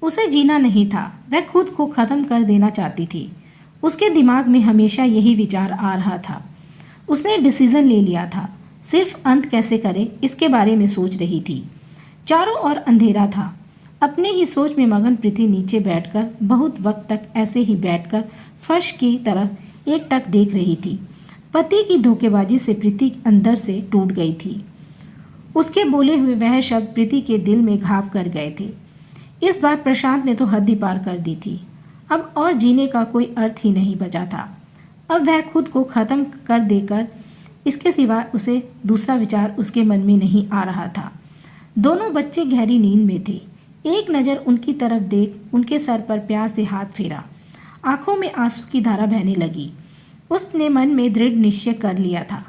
उसे जीना नहीं था, वह खुद को ख़त्म कर देना चाहती थी। उसके दिमाग में हमेशा यही विचार आ रहा था। उसने डिसीजन ले लिया था, सिर्फ अंत कैसे करे इसके बारे में सोच रही थी। चारों ओर अंधेरा था। अपने ही सोच में मगन प्रीति नीचे बैठकर बहुत वक्त तक ऐसे ही बैठकर फर्श की तरफ एकटक देख रही थी। पति की धोखेबाजी से प्रीति अंदर से टूट गई थी। उसके बोले हुए वह शब्द प्रीति के दिल में घाव कर गए थे। इस बार प्रशांत ने तो हद ही पार कर दी थी। अब और जीने का कोई अर्थ ही नहीं बचा था। अब वह खुद को ख़त्म कर देकर इसके सिवा उसे दूसरा विचार उसके मन में नहीं आ रहा था। दोनों बच्चे गहरी नींद में थे। एक नज़र उनकी तरफ देख उनके सर पर प्यार से हाथ फेरा। आंखों में आंसू की धारा बहने लगी। उसने मन में दृढ़ निश्चय कर लिया था।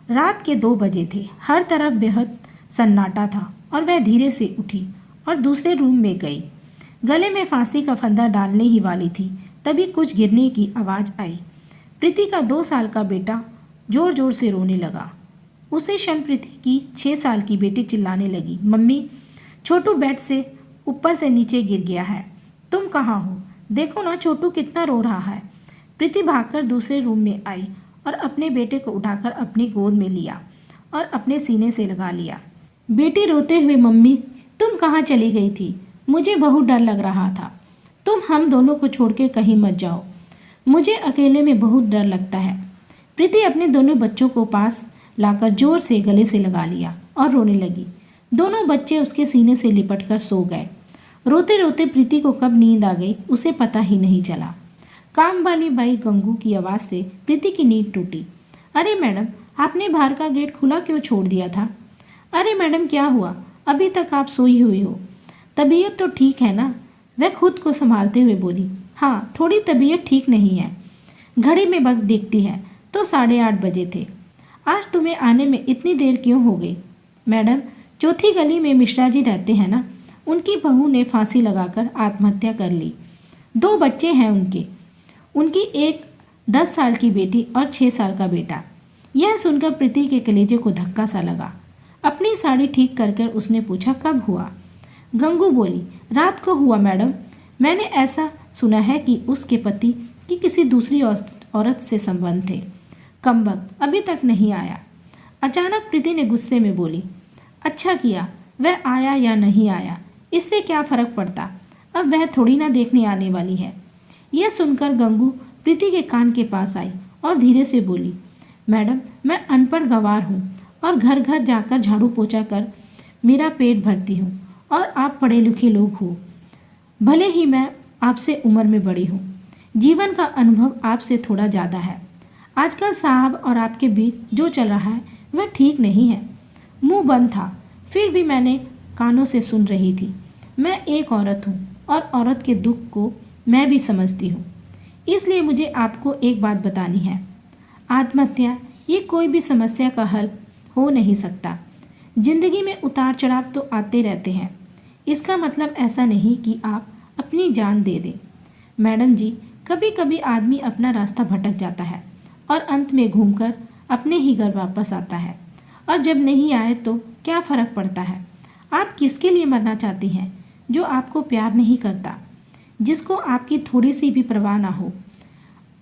रात के 2 बजे थे। हर तरफ बेहद सन्नाटा था और वह धीरे से उठी और दूसरे रूम में गई। गले में फांसी का फंदा डालने ही वाली थी, तभी कुछ गिरने की आवाज़ आई। प्रीति का 2 साल का बेटा जोर जोर से रोने लगा। उसी क्षण प्रीति की 6 साल की बेटी चिल्लाने लगी, मम्मी, छोटू बेड से ऊपर से नीचे गिर गया है। तुम कहाँ हो? देखो ना छोटू कितना रो रहा है। प्रीति भागकर दूसरे रूम में आई और अपने बेटे को उठाकर अपनी गोद में लिया और अपने सीने से लगा लिया। बेटी रोते हुए, मम्मी तुम कहाँ चली गई थी? मुझे बहुत डर लग रहा था। तुम हम दोनों को छोड़ के कहीं मत जाओ। मुझे अकेले में बहुत डर लगता है। प्रीति अपने दोनों बच्चों को पास लाकर जोर से गले से लगा लिया और रोने लगी। दोनों बच्चे उसके सीने से लिपटकर सो गए। रोते रोते प्रीति को कब नींद आ गई उसे पता ही नहीं चला। काम वाली बाई गंगू की आवाज़ से प्रीति की नींद टूटी। अरे मैडम, आपने बाहर का गेट खुला क्यों छोड़ दिया था? अरे मैडम, क्या हुआ? अभी तक आप सोई हुई हो। तबीयत तो ठीक है ना? वह खुद को संभालते हुए बोली। हाँ, थोड़ी तबीयत ठीक नहीं है। घड़ी में वक्त देखती है तो 8:30 बजे थे। आज तुम्हें आने में इतनी देर क्यों हो गई? मैडम, चौथी गली में मिश्रा जी रहते हैं ना, उनकी बहू ने फांसी लगाकर आत्महत्या कर ली। 2 बच्चे हैं उनकी एक 10 साल की बेटी और 6 साल का बेटा। यह सुनकर प्रीति के कलेजे को धक्का सा लगा। अपनी साड़ी ठीक कर कर उसने पूछा, कब हुआ? गंगू बोली, रात को हुआ मैडम। मैंने ऐसा सुना है कि उसके पति की किसी दूसरी औरत से संबंध थे। कमबख्त, अभी तक नहीं आया। अचानक प्रीति ने गुस्से में बोली, अच्छा किया, वह आया या नहीं आया इससे क्या फ़र्क पड़ता? अब वह थोड़ी ना देखने आने वाली है। यह सुनकर गंगू प्रीति के कान के पास आई और धीरे से बोली, मैडम, मैं अनपढ़ गंवार हूँ और घर घर जाकर झाड़ू पोछा कर मेरा पेट भरती हूँ और आप पढ़े लिखे लोग हो। भले ही मैं आपसे उम्र में बड़ी हूँ, जीवन का अनुभव आपसे थोड़ा ज़्यादा है। आजकल साहब और आपके बीच जो चल रहा है वह ठीक नहीं है। मुंह बंद था, फिर भी मैंने कानों से सुन रही थी। मैं एक औरत हूँ और औरत के दुख को मैं भी समझती हूँ। इसलिए मुझे आपको एक बात बतानी है। आत्महत्या ये कोई भी समस्या का हल हो नहीं सकता। जिंदगी में उतार चढ़ाव तो आते रहते हैं। इसका मतलब ऐसा नहीं कि आप अपनी जान दे दें। मैडम जी, कभी कभी आदमी अपना रास्ता भटक जाता है और अंत में घूमकर अपने ही घर वापस आता है, और जब नहीं आए तो क्या फ़र्क पड़ता है? आप किसके लिए मरना चाहती हैं? जो आपको प्यार नहीं करता, जिसको आपकी थोड़ी सी भी परवाह ना हो।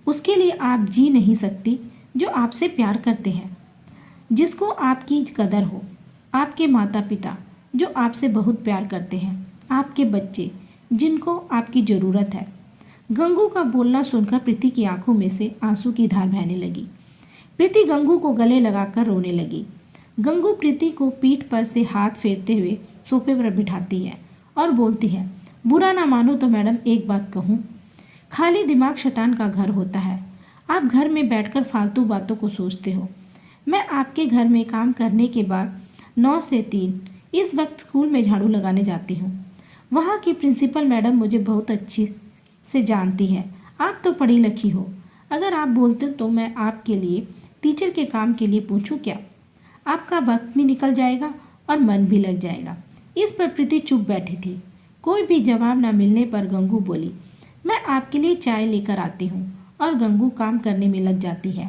उसके लिए आप जी नहीं सकती। जो आपसे प्यार करते हैं, जिसको आपकी कदर हो, आपके माता पिता जो आपसे बहुत प्यार करते हैं, आपके बच्चे जिनको आपकी ज़रूरत है। गंगू का बोलना सुनकर प्रीति की आंखों में से आंसू की धार बहने लगी। प्रीति गंगू को गले लगाकर रोने लगी। गंगू प्रीति को पीठ पर से हाथ फेरते हुए सोफे पर बिठाती है और बोलती है, बुरा ना मानो तो मैडम एक बात कहूँ, खाली दिमाग शैतान का घर होता है। आप घर में बैठकर फालतू बातों को सोचते हो। मैं आपके घर में काम करने के बाद 9 से 3 इस वक्त स्कूल में झाड़ू लगाने जाती हूँ। वहाँ की प्रिंसिपल मैडम मुझे बहुत अच्छी से जानती है। आप तो पढ़ी लिखी हो। अगर आप बोलते तो मैं आपके लिए टीचर के काम के लिए पूछूं क्या? आपका वक्त भी निकल जाएगा और मन भी लग जाएगा। इस पर प्रीति चुप बैठी थी। कोई भी जवाब न मिलने पर गंगू बोली, मैं आपके लिए चाय लेकर आती हूँ। और गंगू काम करने में लग जाती है।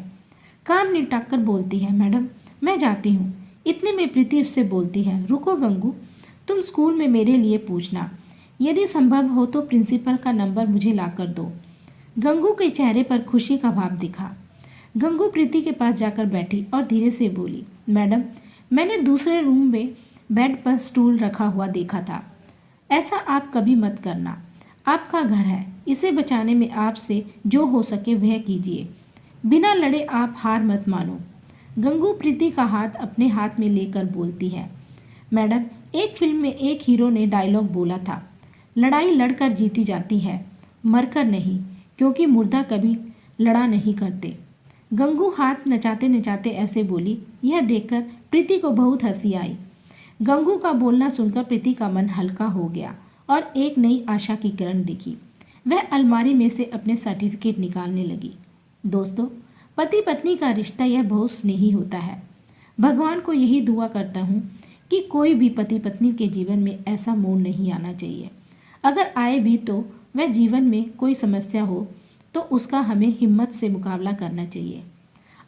काम निपटा कर बोलती है, मैडम मैं जाती हूँ। इतने में प्रीति उससे बोलती है, रुको गंगू, तुम स्कूल में मेरे लिए पूछना। यदि संभव हो तो प्रिंसिपल का नंबर मुझे लाकर दो। गंगू के चेहरे पर खुशी का भाव दिखा। गंगू प्रीति के पास जाकर बैठी और धीरे से बोली, मैडम, मैंने दूसरे रूम में बेड पर स्टूल रखा हुआ देखा था। ऐसा आप कभी मत करना। आपका घर है, इसे बचाने में आपसे जो हो सके वह कीजिए। बिना लड़े आप हार मत मानो। गंगू प्रीति का हाथ अपने हाथ में लेकर बोलती है, मैडम, एक फिल्म में एक हीरो ने डायलॉग बोला था, लड़ाई लड़कर जीती जाती है, मरकर नहीं, क्योंकि मुर्दा कभी लड़ा नहीं करते। गंगू हाथ नचाते नचाते ऐसे बोली। यह देखकर प्रीति को बहुत हंसी आई। गंगू का बोलना सुनकर प्रीति का मन हल्का हो गया और एक नई आशा की किरण दिखी। वह अलमारी में से अपने सर्टिफिकेट निकालने लगी। दोस्तों, पति पत्नी का रिश्ता यह बहुत स्नेही होता है। भगवान को यही दुआ करता हूँ कि कोई भी पति पत्नी के जीवन में ऐसा मोड़ नहीं आना चाहिए। अगर आए भी तो वह जीवन में कोई समस्या हो तो उसका हमें हिम्मत से मुकाबला करना चाहिए।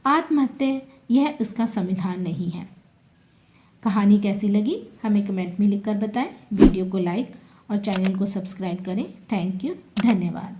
आत्महत्या यह उसका संविधान नहीं है। कहानी कैसी लगी हमें कमेंट में लिखकर बताएं। वीडियो को लाइक और चैनल को सब्सक्राइब करें। थैंक यू, धन्यवाद।